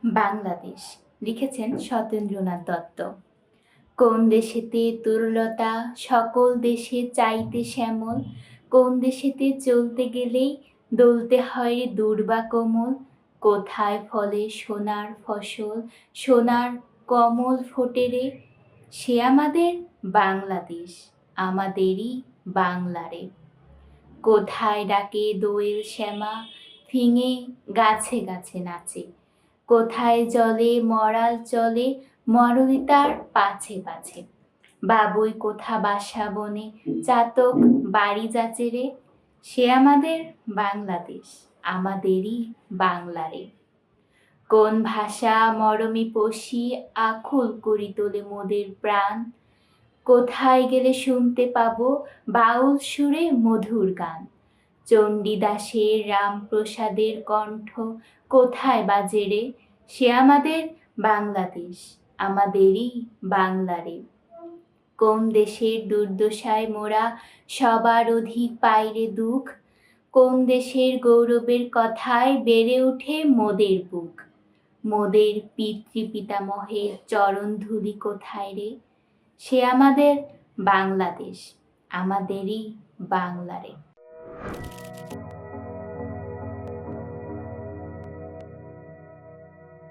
বাংলাদেশ লিখেছেন সতেন্দ্রনাথ দত্ত। কোন দেশেতে তরুলতা সকল দেশে চাইতে শ্যামল, কোন দেশেতে চলতে গেলেই দলতে হয় রে দুর্বা কোমল, কোথায় ফলে সোনার ফসল সোনার কমল ফোটে রে, সে আমাদের বাংলাদেশ, আমাদেরই বাংলারে। কোথায় ডাকে দোয়েল শ্যামা ফিঙে গাছে গাছে নাচে, কোথায় জলে মরাল চলে মরুই তার পাছে পাছে, বাবুই কোথা বাসা বনে চাতক বাড়ি যাচে রে, সে আমাদের বাংলাদেশ, আমাদেরই বাংলারে। কোন ভাষা মরমে পশি আকুল করি তোলে মোদের প্রাণ, কোথায় গেলে শুনতে পাবো বাউল সুরে মধুর গান, চণ্ডীদাসের রামপ্রসাদের কণ্ঠ কোথায় বাজে রে, সে আমাদের বাংলাদেশ, আমাদেরই বাংলারে। কোন দেশের দুর্দশায় মোরা সবার অধিক পাইরে দুঃখ, কোন দেশের গৌরবের কথায় বেড়ে ওঠে মোদের বুক, মোদের পিতৃপিতামহের চরণ ধুলি কোথায় রে, সে আমাদের বাংলাদেশ, আমাদেরই বাংলারে।